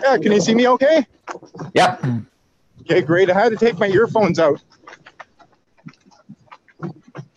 Yeah, can you see me okay? Yep. Okay, great. I had to take my earphones out.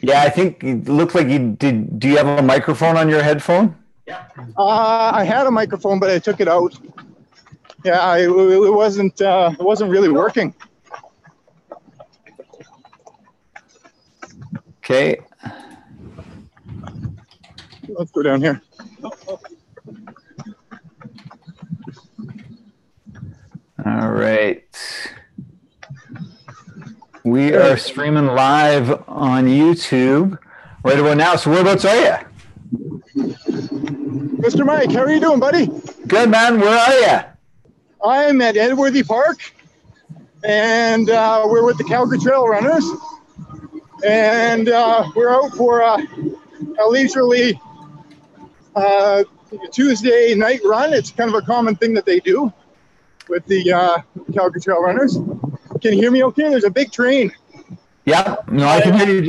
Yeah, I think it looks like you did. Do you have a microphone on your headphone? I had a microphone, but I took it out. Yeah, it wasn't really working. Okay. Let's go down here. All right. We are streaming live on YouTube right about now. So whereabouts are you? Mr. Mike, how are you doing, buddy? Good, man. Where are you? I'm at Edworthy Park, and we're with the Calgary Trail Runners, and we're out for a leisurely Tuesday night run. It's kind of a common thing that they do with the Calgary Trail Runners. Can you hear me okay? There's a big train. Yeah, no, I can hear you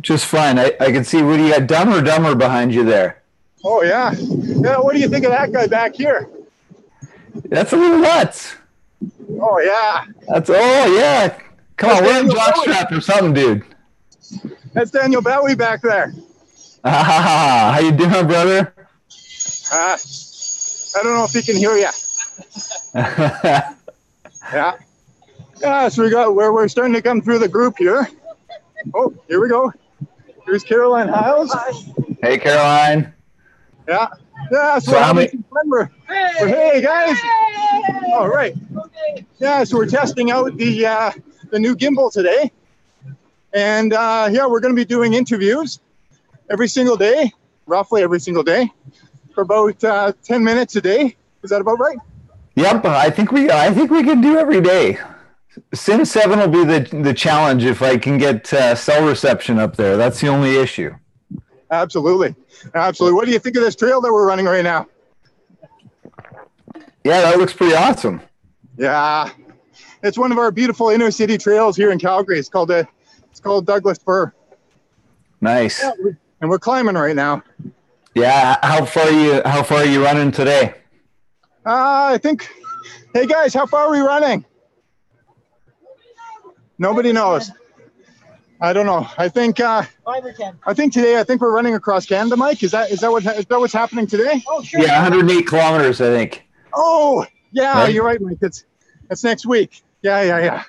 just fine. I can see, what do you got, Dumb or Dumber behind you there? Oh, yeah. Yeah, what do you think of that guy back here? That's a little nuts. Oh, yeah. Oh, yeah. Come on, wear a jockstrap or something, dude. That's Daniel Bowie back there. How you doing, brother? I don't know if he can hear you. Yeah. Yeah, so we're starting to come through the group here. Oh, here we go. Here's Caroline Hiles. Hey, Caroline. Yeah. Yeah, so we're having some fun. Hey, guys. All right. Yeah, so we're testing out the new gimbal today. And yeah, we're going to be doing interviews every single day, roughly every single day, for about 10 minutes a day. Is that about right? Yep, I think we can do every day. Sim 7 will be the challenge if I can get cell reception up there. That's the only issue. Absolutely. Absolutely. What do you think of this trail that we're running right now? Yeah, that looks pretty awesome. Yeah. It's one of our beautiful inner city trails here in Calgary. It's called Douglas Fir. Nice. Yeah, and we're climbing right now. Yeah, how far are you running today? I think, hey guys, how far are we running? Nobody knows. I don't know. I think 5 or 10. I think we're running across Canada, Mike. Is that what's happening today? Oh, sure. Yeah, 108 kilometers, I think. Oh, yeah, right? You're right, Mike. That's next week. Yeah.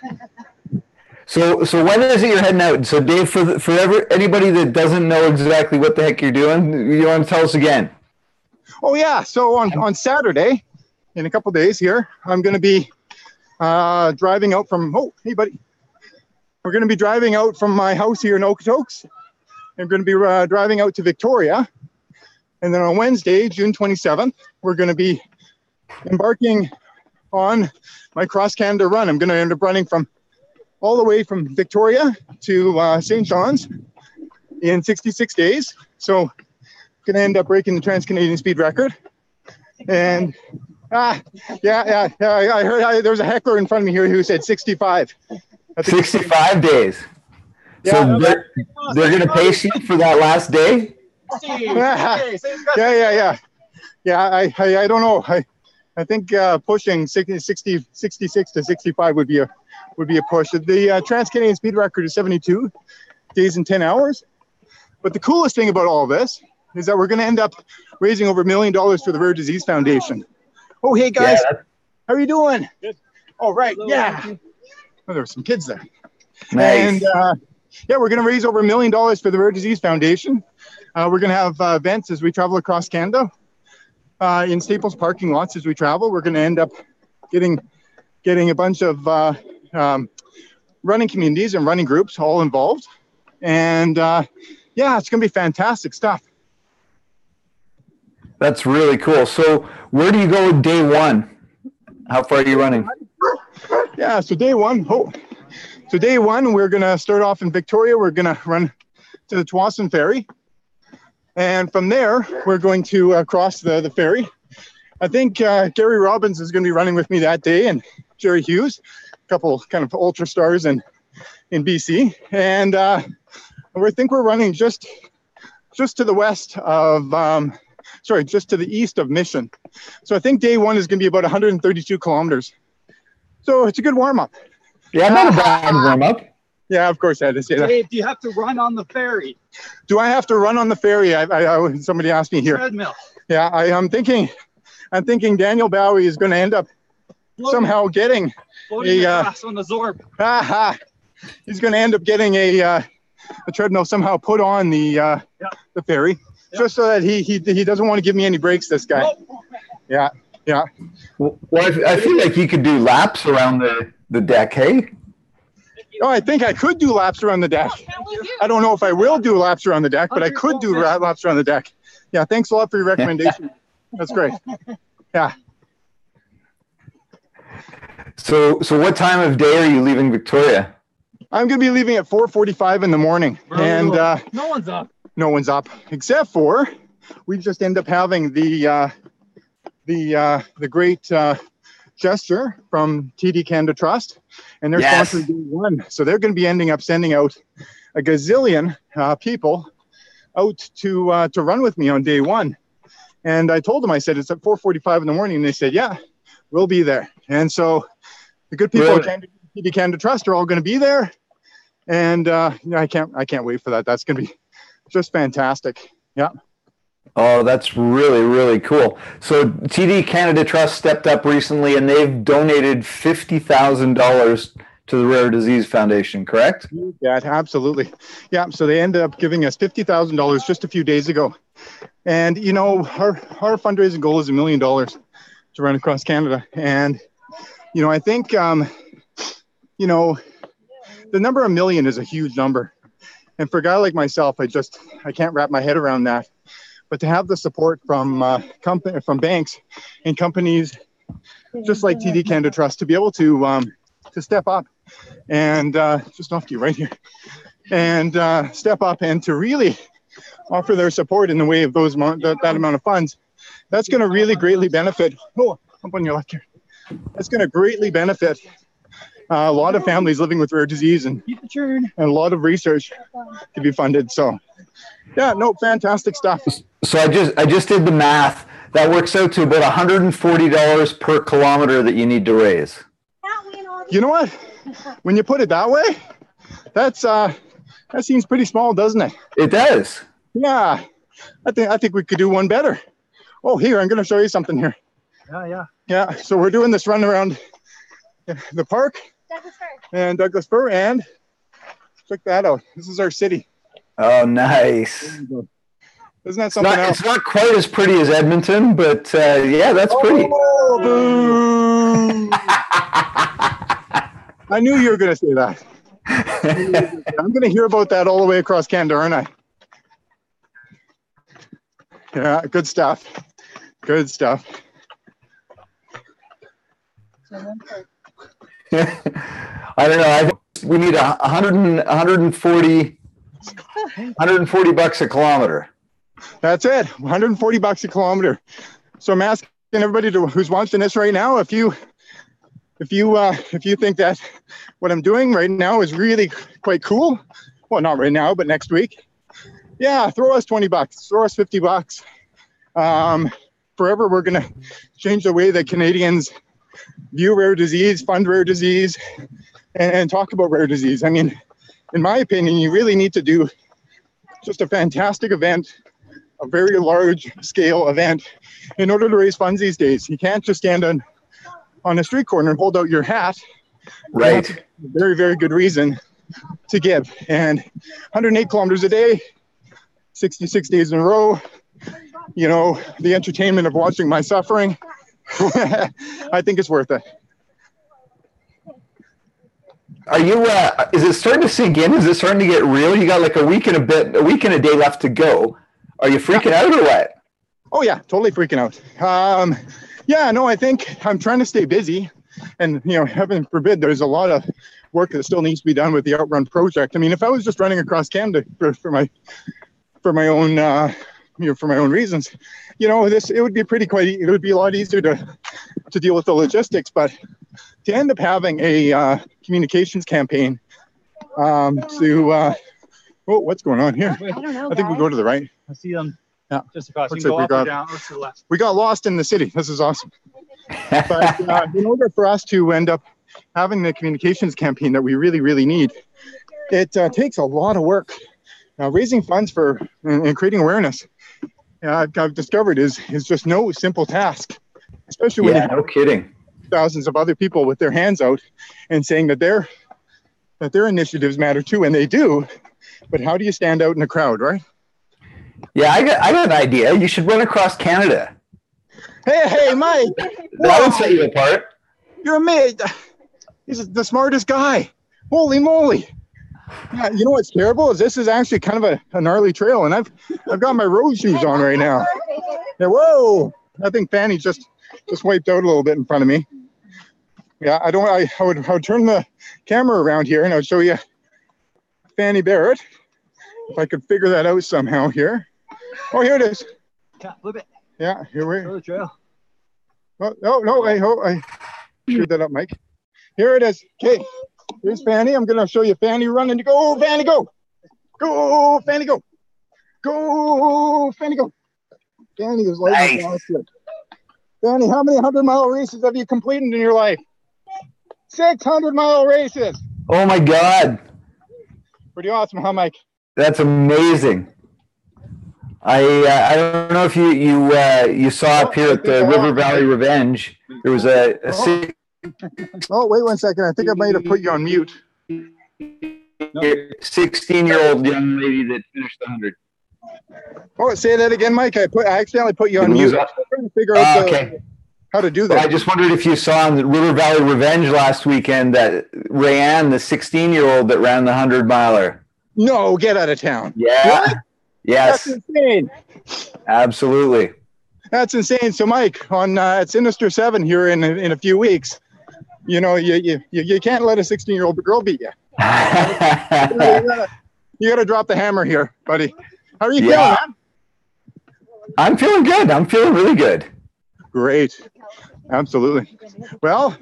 So when is it you're heading out? So Dave, for anybody that doesn't know exactly what the heck you're doing, you want to tell us again? Oh yeah. So on Saturday, in a couple of days here, I'm going to be driving out from. Oh, hey, buddy. We're going to be driving out from my house here in Okotoks. I'm going to be driving out to Victoria. And then on Wednesday, June 27th, we're going to be embarking on my Cross Canada run. I'm going to end up running all the way from Victoria to St. John's in 66 days. So I'm going to end up breaking the Trans-Canadian speed record. And I heard there's a heckler in front of me here who said 65. 65 days. Yeah, so they're going to pace you for that last day? Yeah. I don't know. I think pushing 66 to 65 would be a push. The Trans-Canadian speed record is 72 days and 10 hours. But the coolest thing about all this is that we're going to end up raising over $1 million for the Rare Disease Foundation. Oh, hey guys, how are you doing? Good. All right, yeah. Oh, there were some kids there. Nice. And yeah, we're going to raise over $1 million for the Rare Disease Foundation. We're going to have events as we travel across Canada in Staples parking lots as we travel. We're going to end up getting a bunch of running communities and running groups all involved. And yeah, it's going to be fantastic stuff. That's really cool. So where do you go day one? How far are you running? Yeah, so day one, we're going to start off in Victoria. We're going to run to the Tsawwassen Ferry. And from there, we're going to cross the ferry. I think Gary Robbins is going to be running with me that day, and Jerry Hughes, a couple kind of ultra stars in BC. And I think we're running just to the west of sorry, just to the east of Mission. So I think day one is going to be about 132 kilometers. So it's a good warm up. Yeah, not a bad warm up. Yeah, of course I had to say that. Dave, do you have to run on the ferry? Do I have to run on the ferry? Somebody asked me here. Treadmill. Yeah, I'm thinking Daniel Bowie is going to end up somehow getting across on the Zorb. He's going to end up getting a treadmill somehow put on the ferry, just so that he doesn't want to give me any breaks. This guy. Yeah. Well, I feel like you could do laps around the deck, hey? Oh, I think I could do laps around the deck. I don't know if I will do laps around the deck, but I could do laps around the deck. Yeah, thanks a lot for your recommendation. That's great. Yeah. So what time of day are you leaving Victoria? I'm going to be leaving at 4:45 in the morning. And no one's up. No one's up, except for we just end up having the great gesture from TD Canada Trust, and they're sponsoring day one. So they're going to be ending up sending out a gazillion people out to run with me on day one. And I told them, I said, it's at 4:45 in the morning. And they said, yeah, we'll be there. And so the good people at TD Canada Trust are all going to be there. And I can't wait for that. That's going to be just fantastic. Yeah. Oh, that's really, really cool. So TD Canada Trust stepped up recently, and they've donated $50,000 to the Rare Disease Foundation, correct? Yeah, absolutely. Yeah, so they ended up giving us $50,000 just a few days ago. And, you know, our fundraising goal is $1 million to run across Canada. And, you know, I think, you know, the number 1 million is a huge number. And for a guy like myself, I can't wrap my head around that. But to have the support from banks and companies just like TD Canada Trust to be able to step up and just off to you right here and step up and to really offer their support in the way of that amount of funds, that's going to really greatly benefit. Oh, up on your left here. That's going to greatly benefit a lot of families living with rare disease and a lot of research to be funded. So, yeah, no, fantastic stuff. So I just did the math. That works out to about $140 per kilometer that you need to raise. You know what? When you put it that way, that seems pretty small, doesn't it? It does. Yeah, I think we could do one better. Oh, here, I'm going to show you something here. Yeah. So we're doing this run around the park and Douglas Fir, and check that out. This is our city. Oh, nice. Isn't that something else? It's not quite as pretty as Edmonton, but yeah, that's pretty. Oh, boo. I knew you were going to say that. I'm going to hear about that all the way across Canada, aren't I? Yeah, good stuff. Good stuff. I don't know. I think we need $140 a kilometer. That's it. $140 a kilometer. So I'm asking everybody who's watching this right now, if you think that what I'm doing right now is really quite cool, well, not right now, but next week, yeah, throw us $20, throw us $50. Forever, we're gonna change the way that Canadians view rare disease, fund rare disease, and talk about rare disease. I mean, in my opinion, you really need to do just a fantastic event, a very large scale event, in order to raise funds these days. You can't just stand on a street corner and hold out your hat. Right. That's a very, very good reason to give. And 108 kilometers a day, 66 days in a row, you know, the entertainment of watching my suffering, I think it's worth it. Are you, is it starting to sink in? Is it starting to get real? You got like a week and a day left to go. Are you freaking out or what? Oh yeah, totally freaking out. Yeah, no, I think I'm trying to stay busy, and you know, heaven forbid, there's a lot of work that still needs to be done with the Outrun project. I mean, if I was just running across Canada for my own, you know, for my own reasons, you know, it would be it would be a lot easier to deal with the logistics. But to end up having a communications campaign oh, what's going on here? I don't know. I think we go to the right. I see them. Just across. You Looks can like go up or down or to the left. we got lost in the city. This is awesome. But in order for us to end up having the communications campaign that we really, really need, it takes a lot of work. Raising funds for and creating awareness, I've discovered is just no simple task, especially when you have no kidding. thousands of other people with their hands out and saying that their initiatives matter too, and they do. But how do you stand out in a crowd, right? Yeah, I got an idea. You should run across Canada. Hey, Mike! That would set you apart. You're amazing. He's the smartest guy. Holy moly! Yeah, you know what's terrible is this is actually kind of a gnarly trail, and I've got my road shoes on right now. Yeah, whoa! I think Fanny just wiped out a little bit in front of me. Yeah, I would turn the camera around here and I would show you Fanny Barrett. If I could figure that out somehow here. Oh, here it is. Can't flip it. Yeah, here we Go are. the trail. Oh, no, I screwed that up, Mike. Here it is. Okay, here's Fanny. I'm going to show you Fanny running. Go, Fanny, go. Go, Fanny, go. Go, Fanny, go. Fanny is like Nice. Fanny, how many 100-mile races have you completed in your life? 600-mile races. Oh my God. Pretty awesome, huh, Mike? That's amazing. I don't know if you saw up here at the River Valley Revenge. There was a Oh, wait 1 second. I think I might have put you on mute. 16-year-old young lady that finished the 100. Oh, say that again, Mike. I accidentally put you on Did we lose mute. that? I'm trying to figure out Okay. how to do Well, I that. just wondered if you saw on the River Valley Revenge last weekend that Rayanne, the 16-year-old that ran the 100-miler. No, get out of town. Yeah. Really? Yes. That's insane. Absolutely. That's insane. So, Mike, on at Sinister 7 here in a few weeks, you know, you can't let a 16-year-old girl beat you. You gotta drop the hammer here, buddy. How are you feeling, man? I'm feeling good. I'm feeling really good. Great. Absolutely. Well,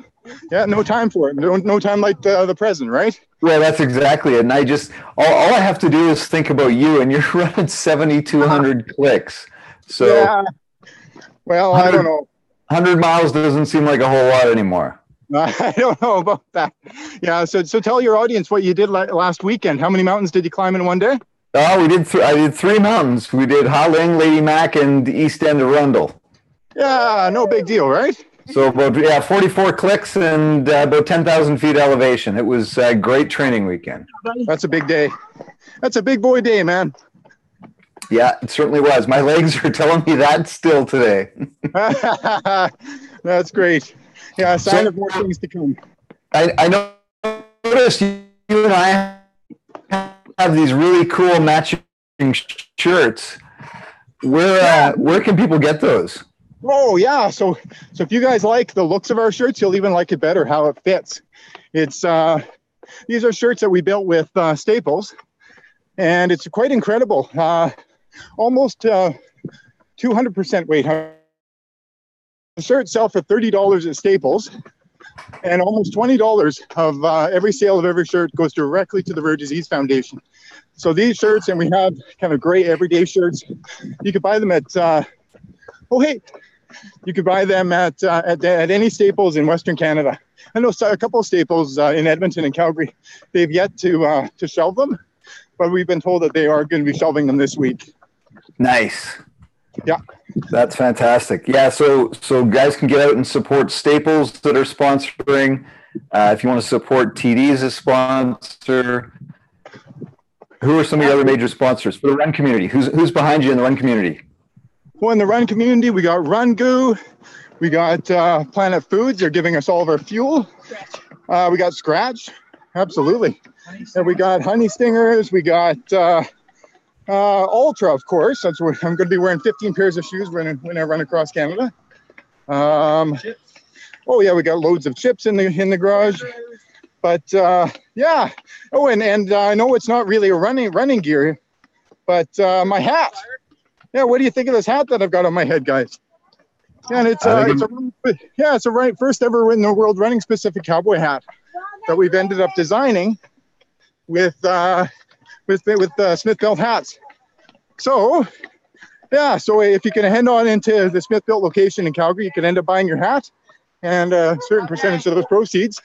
yeah, no time for it. No time like the present, right? Well, that's exactly it. And I just, all I have to do is think about you, and you're running 7,200 clicks. So, yeah. Well, I don't know. 100 miles doesn't seem like a whole lot anymore. I don't know about that. Yeah. So tell your audience what you did last weekend. How many mountains did you climb in one day? Oh, I did 3 mountains. We did Ha Ling, Lady Mac, and the east end of Rundle. Yeah, no big deal, right? So about 44 clicks and about 10,000 feet elevation. It was a great training weekend. That's a big day. That's a big boy day, man. Yeah, it certainly was. My legs are telling me that still today. That's great. Yeah, a sign of more things to come. I noticed you and I have these really cool matching shirts. Where can people get those? Oh yeah, so if you guys like the looks of our shirts, you'll even like it better how it fits. It's these are shirts that we built with staples, and it's quite incredible. Almost 200% weight. The shirts sell for $30 at Staples, and almost $20 of every sale of every shirt goes directly to the Rare Disease Foundation. So these shirts, and we have kind of gray everyday shirts. You could buy them at you could buy them at any Staples in Western Canada. I know a couple of Staples in Edmonton and Calgary. They've yet to shelve them, but we've been told that they are going to be shelving them this week. Nice. Yeah. That's fantastic. Yeah, so guys can get out and support Staples that are sponsoring. If you want to support TD as a sponsor, who are some of the other major sponsors for the run community? Who's behind you in the run community? Well, in the run community, we got Run Goo, we got Planet Foods. They're giving us all of our fuel. We got Scratch, absolutely. And we got Honey Stingers. We got Ultra, of course. That's what I'm going to be wearing 15 pairs of shoes when I run across Canada. Oh yeah, we got loads of chips in the garage. But yeah. Oh, and I know it's not really a running gear, but my hat. Yeah, what do you think of this hat that I've got on my head, guys? Yeah, and it's a first ever in the world running specific cowboy hat that we've ended up designing with Smith Belt hats. So Yeah, so if you can head on into the Smithfield location in Calgary, you can end up buying your hat, and a certain percentage of those proceeds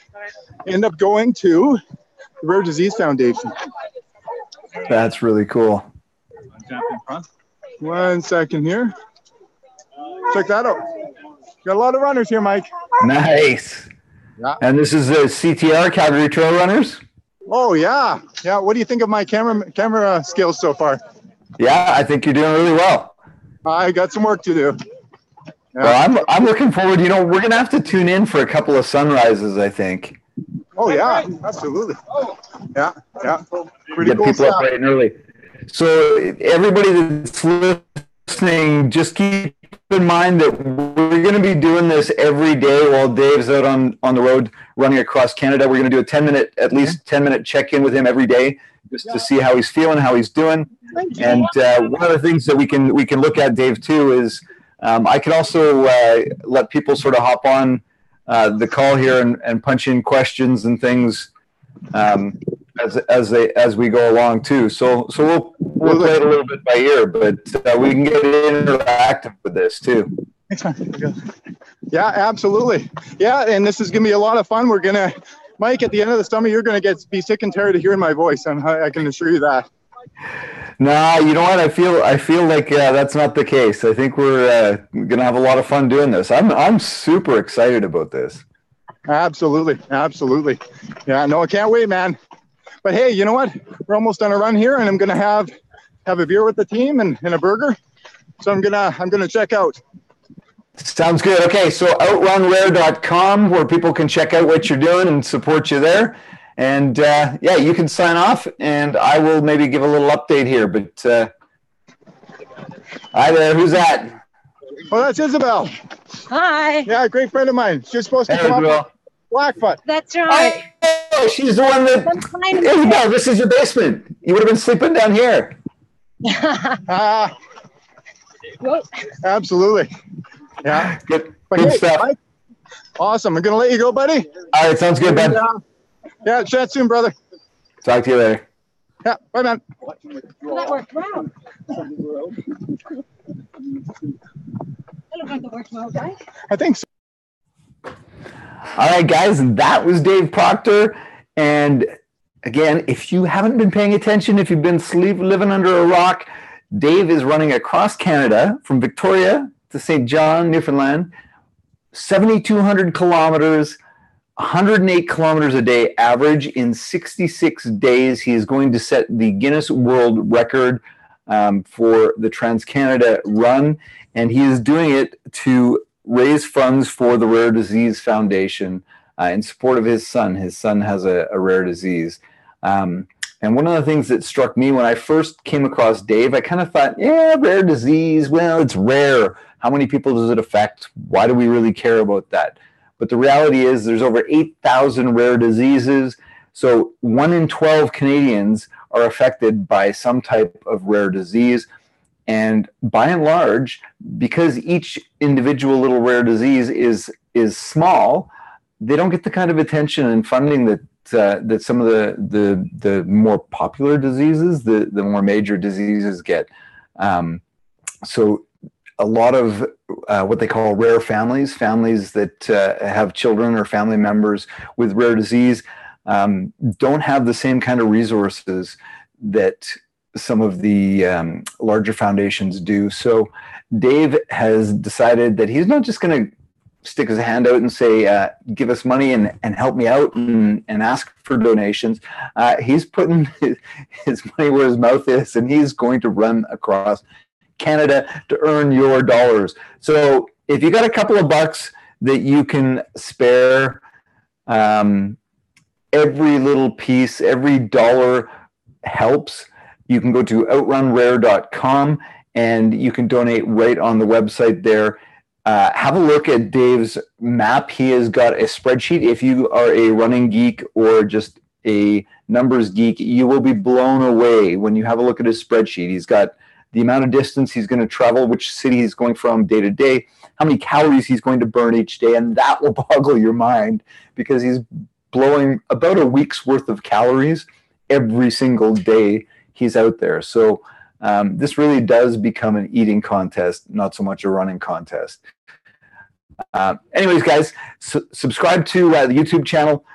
end up going to the Rare Disease Foundation. That's really cool. One second here. Check that out. Got a lot of runners here, Mike. Nice. Yeah. And this is the CTR, Calgary Trail Runners? Oh, yeah. Yeah, what do you think of my camera skills so far? Yeah, I think you're doing really well. I got some work to do. Yeah. Well, I'm looking forward. You know, we're going to have to tune in for a couple of sunrises, I think. Oh, yeah, absolutely. Yeah, yeah. Pretty Get cool people stuff. up bright and early. So everybody that's listening, just keep in mind that we're going to be doing this every day while Dave's out on the road running across Canada. We're going to do at least 10-minute check-in with him every day, just to see how he's feeling, how he's doing. And one of the things that we can look at, Dave, too, is I can also let people sort of hop on the call here and punch in questions and things as we go along too. So we'll play it a little bit by ear, but we can get interactive with this too. Yeah, absolutely. Yeah, and this is gonna be a lot of fun. We're gonna, Mike, at the end of the summer, you're gonna be sick and tired of hearing my voice, and I can assure you that. Nah, you know what? I feel like that's not the case. I think we're gonna have a lot of fun doing this. I'm super excited about this. Absolutely, absolutely. Yeah, no, I can't wait, man. But hey, you know what? We're almost on a run here, and I'm gonna have a beer with the team and a burger. So I'm gonna check out. Sounds good. Okay, so outrunrare.com, where people can check out what you're doing and support you there. And yeah, you can sign off, and I will maybe give a little update here. But hi there, who's that? Oh, that's Isabel. Hi. Yeah, a great friend of mine. She's supposed to Hey, come up Isabel. with Blackfoot. That's right. Oh, she's the one that. Isabel, this is your basement. You would have been sleeping down here. Absolutely. Yeah. Good Hey, stuff. Mike, awesome. I'm gonna let you go, buddy. All right, sounds good, man. Yeah, chat soon, brother. Talk to you later. Yeah, bye, man. That worked well. That looked like it worked well, guys. I think so. All right, guys, that was Dave Proctor. And again, if you haven't been paying attention, if you've been living under a rock, Dave is running across Canada from Victoria to St. John, Newfoundland, 7,200 kilometers, 108 kilometers a day average in 66 days. He is going to set the Guinness World Record for the Trans-Canada Run, and he is doing it to raise funds for the Rare Disease Foundation in support of his son. His son has a rare disease. And one of the things that struck me when I first came across Dave, I kind of thought, yeah, rare disease, well, it's rare. How many people does it affect? Why do we really care about that? But the reality is there's over 8,000 rare diseases. So 1 in 12 Canadians are affected by some type of rare disease. And by and large, because each individual little rare disease is small, they don't get the kind of attention and funding that some of the more popular diseases, the more major diseases get. So a lot of what they call rare families that have children or family members with rare disease, don't have the same kind of resources that some of the larger foundations do. So Dave has decided that he's not just going to stick his hand out and say, give us money and help me out and ask for donations. He's putting his money where his mouth is, and he's going to run across Canada to earn your dollars. So if you got a couple of bucks that you can spare, every little piece, every dollar helps. You can go to outrunrare.com and you can donate right on the website there. Have a look at Dave's map. He has got a spreadsheet. If you are a running geek or just a numbers geek, you will be blown away when you have a look at his spreadsheet. He's got the amount of distance he's going to travel, which city he's going from day to day, how many calories he's going to burn each day, and that will boggle your mind because he's blowing about a week's worth of calories every single day he's out there. So this really does become an eating contest, not so much a running contest. Anyways, guys, subscribe to the YouTube channel.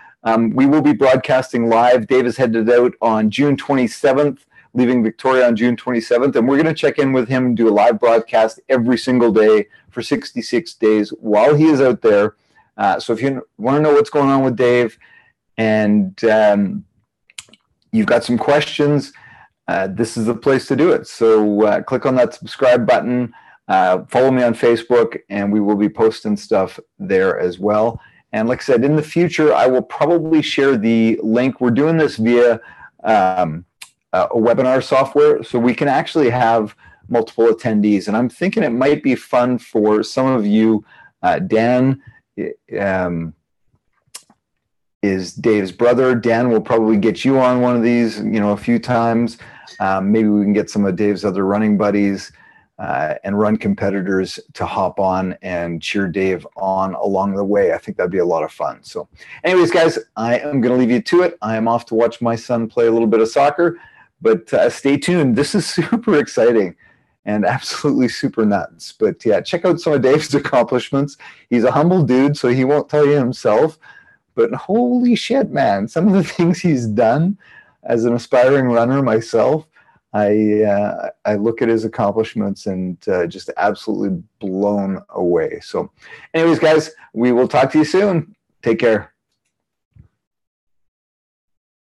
We will be broadcasting live. Dave is headed out on June 27th, leaving Victoria on June 27th, and we're going to check in with him and do a live broadcast every single day for 66 days while he is out there. So if you want to know what's going on with Dave and you've got some questions, this is the place to do it. So click on that subscribe button. Follow me on Facebook, and we will be posting stuff there as well. And like I said, in the future, I will probably share the link. We're doing this via a webinar software, so we can actually have multiple attendees. And I'm thinking it might be fun for some of you. Dan is Dave's brother. Dan will probably get you on one of these, a few times. Maybe we can get some of Dave's other running buddies and run competitors to hop on and cheer Dave on along the way. I think that'd be a lot of fun. So anyways, guys, I am going to leave you to it. I am off to watch my son play a little bit of soccer, but stay tuned. This is super exciting and absolutely super nuts. But yeah, check out some of Dave's accomplishments. He's a humble dude, so he won't tell you himself, but holy shit, man, some of the things he's done as an aspiring runner myself, I look at his accomplishments and just absolutely blown away. So anyways, guys, we will talk to you soon. Take care.